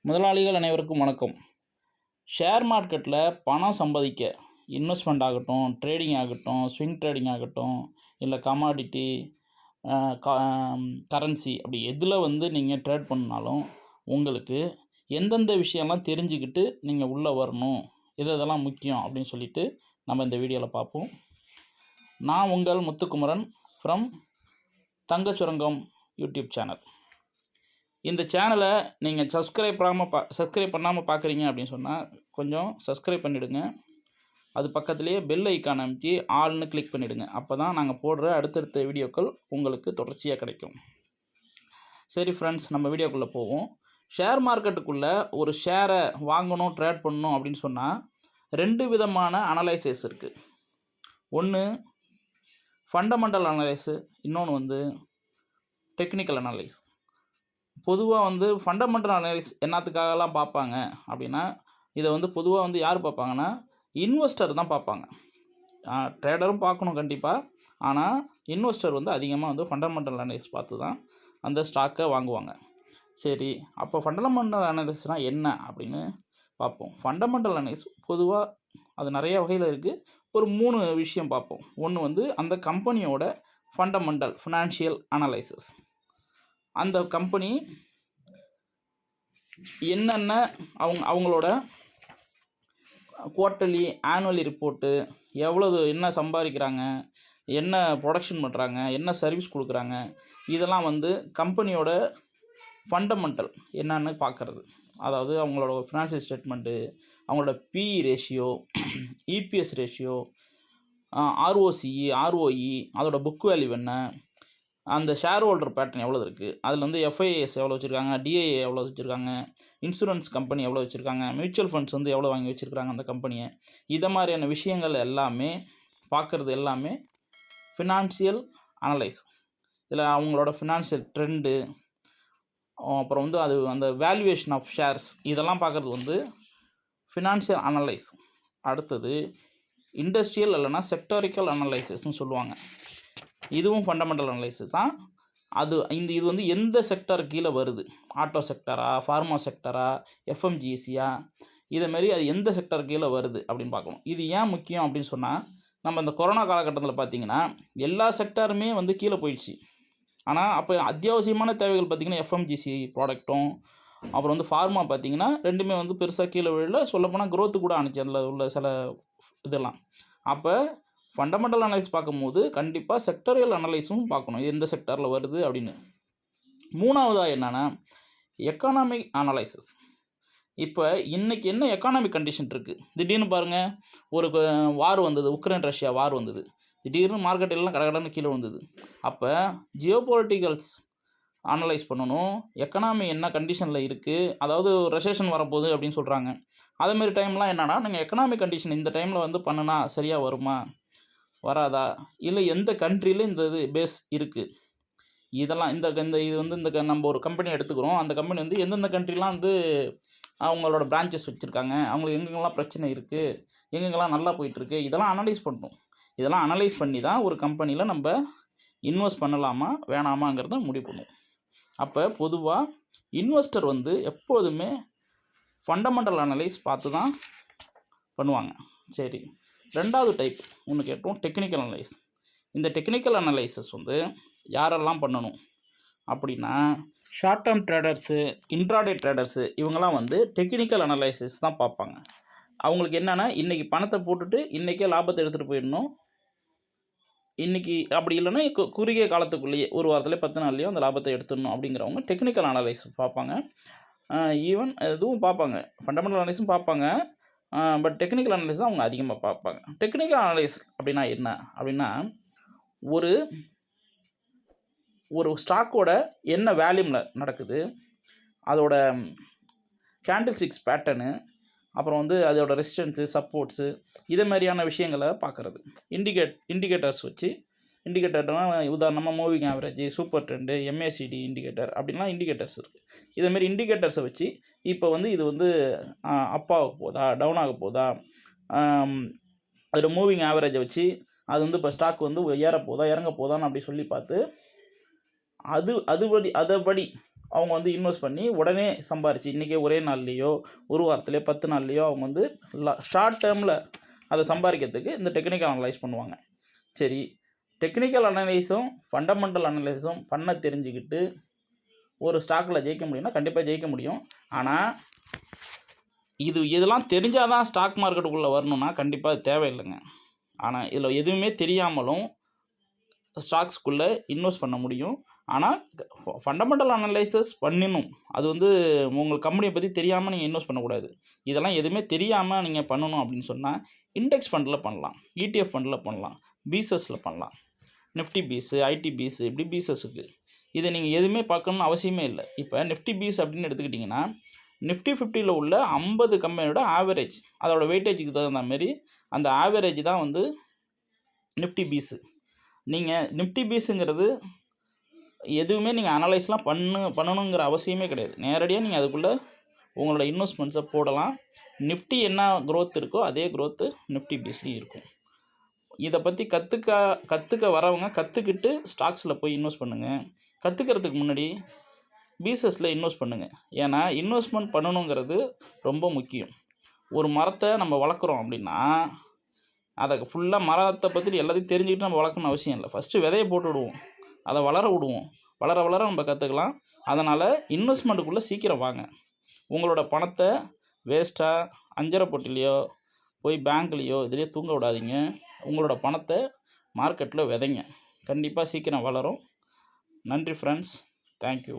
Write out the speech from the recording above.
முதலாளிகள் அனைவருக்கும் வணக்கம். ஷேர் மார்க்கெட்டில் பணம் சம்பாதிக்க இன்வெஸ்ட்மெண்ட் ஆகட்டும், ட்ரேடிங் ஆகட்டும், ஸ்விங் ட்ரேடிங் ஆகட்டும், இல்லை கமாடிட்டி, கரன்சி அப்படி எதில் நீங்கள் ட்ரேட் பண்ணாலும் உங்களுக்கு எந்தெந்த விஷயம்லாம் தெரிஞ்சுக்கிட்டு நீங்கள் உள்ளே வரணும், இதெல்லாம் முக்கியம் அப்படின்னு சொல்லிட்டு நம்ம இந்த வீடியோவில் பார்ப்போம். நான் உங்கள் முத்துக்குமரன் ஃப்ரம் தங்கச்சுரங்கம் யூடியூப் சேனல். இந்த சேனலை நீங்கள் சப்ஸ்கிரைப் பண்ணாமல் பார்க்குறீங்க அப்படின்னு சொன்னால் கொஞ்சம் சப்ஸ்கிரைப் பண்ணிவிடுங்க. அது பக்கத்துலேயே பெல் ஐக்கான் அமைக்கி ஆல்னு கிளிக் பண்ணிவிடுங்க. அப்போ தான் நாங்கள் போடுற அடுத்தடுத்த வீடியோக்கள் உங்களுக்கு தொடர்ச்சியாக கிடைக்கும். சரி ஃப்ரெண்ட்ஸ், நம்ம வீடியோக்குள்ளே போவோம். ஷேர் மார்க்கெட்டுக்குள்ளே ஒரு ஷேரை வாங்கணும், ட்ரேட் பண்ணணும் அப்படின்னு சொன்னால் 2 விதமான அனலைசிஸ் இருக்குது. ஒன்று ஃபண்டமெண்டல் அனலைஸு, இன்னொன்று டெக்னிக்கல் அனலைஸ். பொதுவாக ஃபண்டமெண்டல் அனலைஸ் என்னத்துக்காகலாம் பார்ப்பாங்க அப்படின்னா, இதை பொதுவாக யார் பார்ப்பாங்கன்னா, இன்வெஸ்டர் தான் பார்ப்பாங்க. ட்ரேடரும் பார்க்கணும் கண்டிப்பாக. ஆனால் இன்வெஸ்டர் அதிகமாக ஃபண்டமெண்டல் அனலைஸ் பார்த்து தான் அந்த ஸ்டாக்கை வாங்குவாங்க. சரி, அப்போ ஃபண்டமெண்டல் அனலைஸ்னால் என்ன அப்படின்னு பார்ப்போம். ஃபண்டமெண்டல் அனலைஸ் பொதுவாக அது நிறைய வகையில் இருக்குது. ஒரு 3 விஷயம் பார்ப்போம். ஒன்று அந்த கம்பெனியோட ஃபண்டமெண்டல் ஃபினான்ஷியல் அனலைசிஸ். அந்த கம்பெனி என்னென்ன அவங்களோட குவார்ட்டர்லி ஆனுவலி ரிப்போர்ட்டு, என்ன சம்பாதிக்கிறாங்க, என்ன ப்ரொடக்ஷன் பண்ணுறாங்க, என்ன சர்வீஸ் கொடுக்குறாங்க, இதெல்லாம் கம்பெனியோட ஃபண்டமெண்டல் என்னன்னு பார்க்குறது. அதாவது அவங்களோட ஃபினான்ஷியல் ஸ்டேட்மெண்ட்டு, அவங்களோட BE ratio, EPS ratio, ROCE, ROE, அதோட புக் வேல்யூ என்ன, அந்த ஷேர் ஹோல்டர் பேட்டர்ன் எவ்வளோ இருக்குது, அதில் எஃப்ஐஎஸ் எவ்வளோ வச்சுருக்காங்க, டிஐஏ எவ்வளோ வச்சுருக்காங்க, இன்சூரன்ஸ் கம்பெனி எவ்வளோ வச்சுருக்காங்க, மியூச்சுவல் ஃபண்ட்ஸ் எவ்வளோ வாங்கி வச்சுருக்காங்க அந்த கம்பெனியை. இதை மாதிரியான விஷயங்கள் எல்லாமே பார்க்குறது எல்லாமே ஃபினான்ஷியல் அனலைஸ். இதில் அவங்களோட ஃபினான்ஷியல் ட்ரெண்டு, அப்புறம் அது அந்த வேல்யூவேஷன் ஆஃப் ஷேர்ஸ், இதெல்லாம் பார்க்குறது ஃபினான்ஷியல் அனலைஸ். அடுத்தது இண்டஸ்ட்ரியல் இல்லைனா செக்டாரிக்கல் அனலைசிஸ்னு சொல்லுவாங்க. இதுவும் ஃபண்டமெண்டல் அனலைசிஸ் தான். இது எந்த செக்டார் கீழே வருது, ஆட்டோ செக்டாரா, ஃபார்மா செக்டாரா, எஃப்எம்ஜிசியா, இதேமாரி அது எந்த செக்டார் கீழே வருது அப்படின்னு பார்க்கணும். இது ஏன் முக்கியம் அப்படின்னு சொன்னால், நம்ம இந்த கொரோனா காலகட்டத்தில் பார்த்திங்கன்னா எல்லா செக்டாருமே கீழே போயிடுச்சு. ஆனால் அப்போ அத்தியாவசியமான தேவைகள் பார்த்திங்கன்னா எஃப்எம்ஜிசி ப்ராடக்ட்டும், அப்புறம் ஃபார்மா பார்த்திங்கன்னா ரெண்டுமே பெருசாக கீழே விழல. சொல்லப்போனால் க்ரோத்து கூட ஆணுச்சு அதில் உள்ள சில இதெல்லாம். அப்போ ஃபண்டமெண்டல் அனலைஸ் பார்க்கும்போது கண்டிப்பாக செக்டரியல் அனலைஸும் பார்க்கணும், எந்த செக்டாரில் வருது அப்படின்னு. மூணாவதாக என்னென்னா எக்கானாமிக் அனலைசிஸ். இப்போ இன்றைக்கி என்ன எக்கானாமிக் கண்டிஷன் இருக்குது, திடீர்னு பாருங்கள், ஒரு வார் வந்தது, உக்ரைன் ரஷ்யா வார் வந்தது, திடீர்னு மார்க்கெட் எல்லாம் கடகடன்னு கீழே வந்தது. அப்போ ஜியோபொலிட்டிக்கல்ஸ் அனலைஸ் பண்ணணும், எக்கனாமி என்ன கண்டிஷனில் இருக்குது, அதாவது ரெசெஷன் வரப்போகுது அப்படின்னு சொல்கிறாங்க. அதேமாரி டைம்லாம் என்னென்னா, நீங்கள் எக்கனாமிக் கண்டிஷன் இந்த டைமில் பண்ணுனா சரியாக வருமா, வராதா, இல்லை எந்த கண்ட்ரியில் இந்த இது பேஸ் இருக்குது, இதெல்லாம் இது நம்ம ஒரு கம்பெனி எடுத்துக்கிறோம். அந்த கம்பெனி எந்தெந்த கண்ட்ரிலாம் அவங்களோட பிரான்ச்சஸ் வச்சுருக்காங்க, அவங்களுக்கு எங்கெங்கெல்லாம் பிரச்சனை இருக்குது, எங்கெங்கெல்லாம் நல்லா போயிட்டுருக்கு, இதெல்லாம் அனலைஸ் பண்ணணும். இதெல்லாம் அனலைஸ் பண்ணி தான் ஒரு கம்பெனியில் நம்ம இன்வெஸ்ட் பண்ணலாமா வேணாமாங்கிறத முடிவு பண்ணுவோம். அப்போ பொதுவாக இன்வெஸ்டர் எப்போதுமே ஃபண்டமெண்டல் அனலைஸ் பார்த்து தான் பண்ணுவாங்க. சரி, ரெண்டாவது டைப் ஒன்று கேட்டோம், டெக்னிக்கல் அனலைஸ். இந்த டெக்னிக்கல் அனலைசிஸ் யாரெல்லாம் பண்ணணும் அப்படின்னா, short term traders, intraday traders, இவங்கெல்லாம் டெக்னிக்கல் அனலைசிஸ் தான் பார்ப்பாங்க. அவங்களுக்கு என்னென்னா, இன்றைக்கி பணத்தை போட்டுட்டு இன்றைக்கே லாபத்தை எடுத்துகிட்டு போயிடணும், இன்றைக்கி அப்படி இல்லைன்னா குறுகிய காலத்துக்குள்ளேயே ஒரு வாரத்தில் 10 நாள்லேயோ அந்த லாபத்தை எடுத்துடணும் அப்படிங்கிறவங்க டெக்னிக்கல் அனலைசிஸ் பார்ப்பாங்க. ஈவன் இதுவும் பார்ப்பாங்க, ஃபண்டமெண்டல் அனலைஸும் பார்ப்பாங்க. பட் டெக்னிக்கல் அனலைஸ் தான் அவங்க அதிகமாக பார்ப்பாங்க. டெக்னிக்கல் அனலைஸ் அப்படின்னா என்ன அப்படின்னா, ஒரு ஸ்டாக்கோட என்ன வேல்யூமில் நடக்குது, அதோட கேண்டில் ஸ்டிக்ஸ் பேட்டர்னு, அப்புறம் அதோட ரெசிஸ்டன்ஸு, சப்போர்ட்ஸு, இதை மாதிரியான விஷயங்களை பார்க்குறது. இண்டிகேட்டர்ஸ் வச்சு, இண்டிகேட்டர்னால் உதாரணமாக moving average, super trend, MACD indicator அப்படின்லாம் இண்டிகேட்டர்ஸ் இருக்குது. இதேமாரி இண்டிகேட்டர்ஸை வச்சு இப்போ இது அப்பாக போதா, டவுன் ஆக போதா, அதோட மூவிங் ஆவரேஜை வச்சு அது இப்போ ஸ்டாக் ஏற போதா, இறங்க போதான்னு அப்படி சொல்லி பார்த்து அதுபடி அவங்க வந்து இன்வெஸ்ட் பண்ணி உடனே சம்பாரிச்சு இன்றைக்கே ஒரே நாள்லேயோ ஒரு வாரத்துலேயோ 10 நாள்லேயோ அவங்க வந்து ஷார்ட் டேர்மில் அதை சம்பாதிக்கிறதுக்கு இந்த டெக்னிக்கல் அனலைஸ் பண்ணுவாங்க. சரி, டெக்னிக்கல் அனலைஸும் ஃபண்டமெண்டல் அனலைஸும் பண்ண தெரிஞ்சுக்கிட்டு ஒரு ஸ்டாக்கில் ஜெயிக்க முடியும்னா கண்டிப்பாக ஜெயிக்க முடியும். ஆனால் இதெல்லாம் தெரிஞ்சால் தான் ஸ்டாக் மார்க்கெட்டுக்குள்ளே வரணும்னா கண்டிப்பாக அது தேவையில்லைங்க. ஆனால் இதில் எதுவுமே தெரியாமலும் ஸ்டாக்ஸ்குள்ளே இன்வெஸ்ட் பண்ண முடியும். ஆனால் ஃபண்டமெண்டல் அனலைசஸ் பண்ணணும். அது வந்து உங்களுக்கு கம்பெனியை பற்றி தெரியாமல் நீங்கள் இன்வெஸ்ட் பண்ணக்கூடாது. இதெல்லாம் எதுவுமே தெரியாமல் நீங்கள் பண்ணணும் அப்படின்னு சொன்னால் இண்டெக்ஸ் ஃபண்டில் பண்ணலாம், ETF ஃபண்டில் பண்ணலாம், பீசஸில் பண்ணலாம். நிஃப்டி பீஸு, ஐடி பீஸு, இப்படி பீசஸுக்கு இதை நீங்கள் எதுவுமே பார்க்கணுன்னு அவசியமே இல்லை. இப்போ நிஃப்டி பீஸ் அப்படின்னு எடுத்துக்கிட்டிங்கன்னா நிஃப்டி 50ல் உள்ள 50 கம்பெனியோட ஆவரேஜ், அதோட வெயிட்டேஜுக்கு தகுந்த மாரி அந்த ஆவரேஜ் தான் வந்து நிஃப்டி பீஸு. நீங்கள் நிஃப்டி பீஸுங்கிறது எதுவுமே நீங்கள் அனலைஸ்லாம் பண்ணணுங்கிற அவசியமே கிடையாது. நேரடியாக நீங்கள் அதுக்குள்ளே உங்களோட இன்வெஸ்ட்மெண்ட்ஸை போடலாம். நிஃப்டி என்ன க்ரோத் இருக்கோ அதே க்ரோத்து நிஃப்டி பீஸ்லேயும் இருக்கும். இதை பற்றி கற்றுக்க வரவங்க கற்றுக்கிட்டு ஸ்டாக்ஸில் போய் இன்வெஸ்ட் பண்ணுங்கள். கற்றுக்கிறதுக்கு முன்னாடி பீசஸில் இன்வெஸ்ட் பண்ணுங்கள். ஏன்னா இன்வெஸ்ட்மெண்ட் பண்ணணுங்கிறது ரொம்ப முக்கியம். ஒரு மரத்தை நம்ம வளர்க்குறோம் அப்படின்னா அதை ஃபுல்லாக மரத்தை பற்றி எல்லாத்தையும் தெரிஞ்சுக்கிட்டு நம்ம வளர்க்கணும்னு அவசியம் இல்லை. ஃபஸ்ட்டு விதையை போட்டு விடுவோம், அதை வளர விடுவோம். வளர நம்ம கற்றுக்கலாம். அதனால் இன்வெஸ்ட்மெண்ட்டுக்குள்ளே சீக்கிரம் வாங்க. உங்களோட பணத்தை வேஸ்ட்டாக அஞ்சரை பொட்டிலையோ போய் பேங்க்லேயோ இதுலேயோ தூங்க விடாதீங்க. உங்களோட பணத்தை மார்க்கெட்டில் விதைங்க. கண்டிப்பாக சீக்கிரம் வளரும். நன்றி ஃப்ரெண்ட்ஸ். தேங்க்யூ.